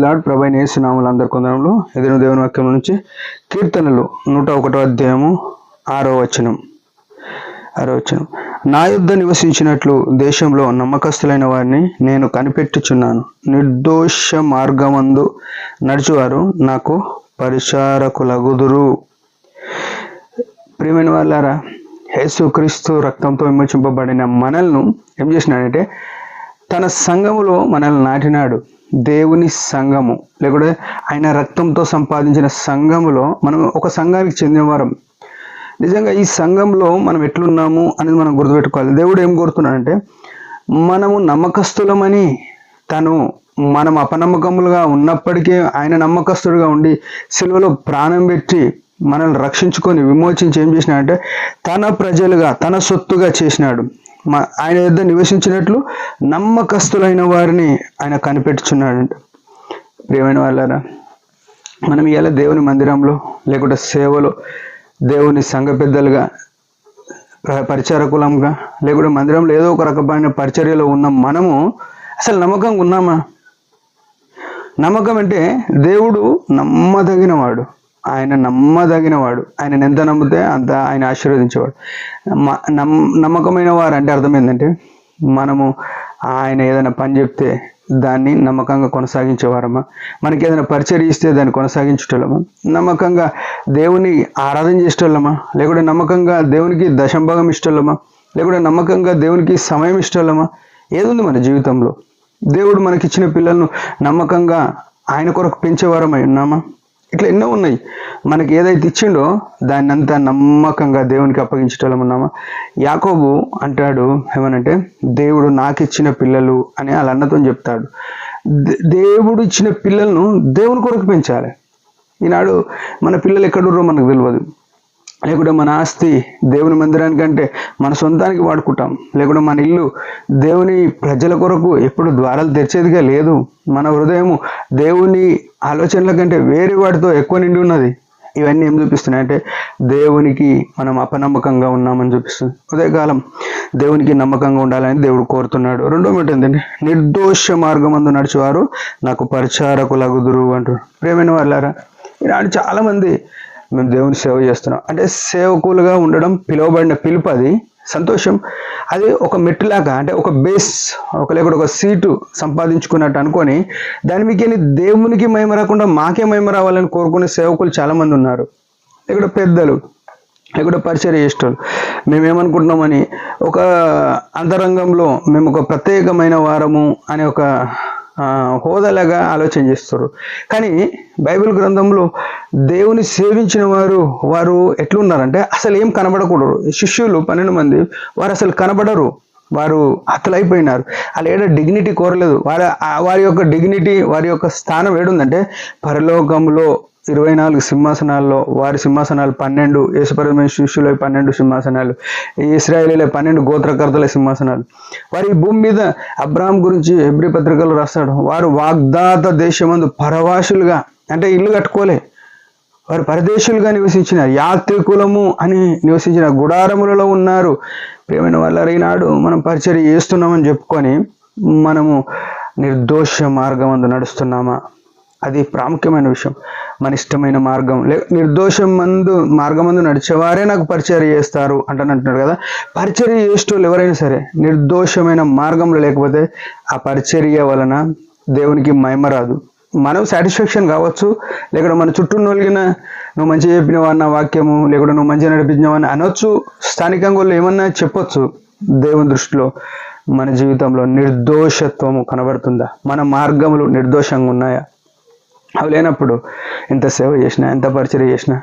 Lord. ప్రభు అయిన యేసు నామములో అందరి కొందరంలో ఎదురు దేవుని వాక్యం నుంచి కీర్తనలు 101వ అధ్యాయము 6వ వచనం. నా యుద్ధ నివసించినట్లు దేశంలో నమ్మకస్తులైన వారిని నేను కనిపెట్టుచున్నాను. నిర్దోష మార్గమందు నడుచువారు నాకు పరిచారకులగుదురు. ప్రియమైన వాళ్ళారా, యేసుక్రీస్తు రక్తంతో విమోచింపబడిన మనల్ని ఏం చేసినాడంటే తన సంఘములో మనల్ని నాటినాడు. దేవుని సంఘము లేకుంటే ఆయన రక్తంతో సంపాదించిన సంఘములో మనం ఒక సంఘానికి చెందినవారం. నిజంగా ఈ సంఘంలో మనం ఎట్లున్నాము అనేది మనం గుర్తుపెట్టుకోవాలి. దేవుడు ఏం కోరుతున్నాడంటే మనము నమ్మకస్తులమని, మనం అపనమ్మకములుగా ఉన్నప్పటికీ ఆయన నమ్మకస్తుడుగా ఉండి సిలువలో ప్రాణం పెట్టి మనల్ని రక్షించుకొని విమోచించి ఏం చేసినాడంటే తన ప్రజలుగా తన సొత్తుగా చేసినాడు. ఆయన యొద్ద నివసించినట్లు నమ్మకస్తులైన వారిని ఆయన కనిపెట్టుచున్నాడంట. ప్రియమైన వాళ్ళారా, మనం ఇవాళ దేవుని మందిరంలో లేకుంటే సేవలో దేవుని సంఘ పెద్దలుగా పరిచారకులంగా లేకుంటే మందిరంలో ఏదో ఒక రకమైన పరిచర్యలో ఉన్న మనము అసలు నమ్మకంగా ఉన్నామా? నమ్మకం అంటే దేవుడు నమ్మదగినవాడు, ఆయన నమ్మదగినవాడు. ఆయన ఎంత నమ్మితే అంత ఆయన ఆశీర్వదించేవాడు. నమ్మకమైన వారు అంటే అర్థం ఏంటంటే మనము ఆయన ఏదైనా పని చెప్తే దాన్ని నమ్మకంగా కొనసాగించేవారమ్మా, మనకి ఏదైనా పరిచర్య ఇస్తే దాన్ని కొనసాగించేటోళ్ళమా, నమ్మకంగా దేవుని ఆరాధన చేసేటోళ్ళమా, లేకుంటే నమ్మకంగా దేవునికి దశంభాగం ఇష్టోళ్ళమా, లేకుంటే నమ్మకంగా దేవునికి సమయం ఇష్టోళ్ళమా? ఏది ఉంది మన జీవితంలో? దేవుడు మనకిచ్చిన పిల్లలను నమ్మకంగా ఆయన కొరకు పెంచేవారమై ఉన్నామా? ఇట్లా ఎన్నో ఉన్నాయి. మనకి ఏదైతే ఇచ్చిండో దాన్ని అంతా నమ్మకంగా దేవునికి అప్పగించటం ఉన్నామా? యాకోబు అంటాడు ఏమనంటే దేవుడు నాకు ఇచ్చిన పిల్లలు అని వాళ్ళ అన్నతో చెప్తాడు. దేవుడు ఇచ్చిన పిల్లలను దేవుని కొరకు పెంచాలి. ఈనాడు మన పిల్లలు ఎక్కడుర్రో మనకు తెలియదు. లేకుంటే మన ఆస్తి దేవుని మందిరానికంటే మన సొంతానికి వాడుకుంటాం. లేకుంటే మన ఇల్లు దేవుని ప్రజల కొరకు ఎప్పుడు ద్వారాలు తెరిచేదిగా లేదు. మన హృదయము దేవుని ఆలోచనల కంటే వేరే వాటితో ఎక్కువ నిండి ఉన్నది. ఇవన్నీ ఏం చూపిస్తున్నాయంటే దేవునికి మనం అపనమ్మకంగా ఉన్నామని చూపిస్తుంది. ఉదయకాలం దేవునికి నమ్మకంగా ఉండాలని దేవుడు కోరుతున్నాడు. రెండో మాట ఏంటంటే నిర్దోష మార్గమందు నడిచేవారు నాకు పరిచారకులగుదురు అంటారు. ప్రియమైన వాళ్ళారా, ఈనాడు చాలామంది మేము దేవుని సేవ చేస్తున్నాం అంటే సేవకులుగా ఉండడం పిలువబడిన పిలుపు, అది సంతోషం. అది ఒక మెట్టులాగా అంటే ఒక బేస్ లేకుండా ఒక సీటు సంపాదించుకున్నట్టు అనుకొని దాని మీకెళ్ళి దేవునికి మహిమ రాకుండా మాకే మహిమ రావాలని కోరుకునే సేవకులు చాలామంది ఉన్నారు. లేకుంటే పెద్దలు లేకుంటే పరిచర్య చేసేటోళ్ళు మేమేమనుకుంటున్నామని ఒక అంతరంగంలో మేము ఒక ప్రత్యేకమైన వారము అనే ఒక హోదాలాగా ఆలోచన చేస్తారు. కానీ బైబిల్ గ్రంథంలో దేవుని సేవించిన వారు ఎట్లున్నారంటే అసలు ఏం కనబడకూడదు. శిష్యులు 12 మంది వారు అసలు కనబడరు, వారు హతులైపోయినారు. వాళ్ళు ఏదో డిగ్నిటీ కోరలేదు. వారి యొక్క డిగ్నిటీ, వారి యొక్క స్థానం ఏడుందంటే పరలోకంలో 24 సింహాసనాల్లో వారి సింహాసనాలు 12, యేసుపరమైన శిష్యుల 12 సింహాసనాలు, ఇశ్రాయేలీల 12 గోత్రకర్తల సింహాసనాలు. వారి భూమి మీద అబ్రాహాం గురించి హెబ్రీ పత్రికలు రాస్తాడు. వారు వాగ్దాత దేశమందు పరవాసులుగా అంటే ఇల్లు కట్టుకోలే, వారు పరదేశులుగా నివసించినారు. యాత్రికులము అని నివసించిన గుడారములలో ఉన్నారు. ప్రియమైన వాళ్ళ ఈనాడు మనం పరిచర్య చేస్తున్నామని చెప్పుకొని మనము నిర్దోష మార్గమందు నడుస్తున్నామా? అది ప్రాముఖ్యమైన విషయం. మన ఇష్టమైన మార్గం నిర్దోషం మార్గమందు నడిచేవారే నాకు పరిచర్య చేస్తారు అంటున్నాడు కదా. పరిచర్య చేసేటోళ్ళు ఎవరైనా సరే నిర్దోషమైన మార్గంలో లేకపోతే ఆ పరిచర్య వలన దేవునికి మహిమ రాదు. మనం సాటిస్ఫాక్షన్ కావచ్చు, లేకుంటే మన చుట్టూ నొలిగిన నువ్వు మంచిగా చెప్పినవా అన్న వాక్యము, లేకుంటే నువ్వు మంచిగా నడిపించినవని అనొచ్చు, స్థానికంగా వాళ్ళు ఏమన్నా చెప్పొచ్చు. దేవుని దృష్టిలో మన జీవితంలో నిర్దోషత్వము కనబడుతుందా? మన మార్గములు నిర్దోషంగా ఉన్నాయా? అవి లేనప్పుడు ఎంత సేవ చేసినా ఎంత పరిచర్య చేసినా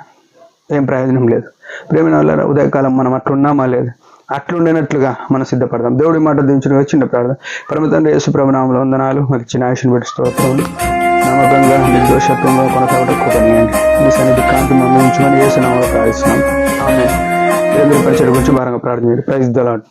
ఏం ప్రయోజనం లేదు. ప్రియమైన వాళ్ళ ఉదయకాలం మనం అట్లున్నామా లేదు? అట్లుండినట్లుగా మనం సిద్ధపడదాం. దేవుడి మాట దించిన చిన్న ప్రార్థన. పరమ తండ్రి యేసు ప్రభు నామములో వందనాలు. మాకు ఇచ్చిన ఆయుష్ను పెట్టి స్తోత్రం. నమ్మకంగా నిర్దోషత్వంగా కొనసాగడం కృపణీయండి. మీ సన్నిధి కాంతి మందించమని యేసు నామములో ప్రార్థిస్తున్నాం. ఆమేన్. దేవుడి పరిచర్య గురించి భారంగా ప్రార్థన చేయండి. Praise the lord.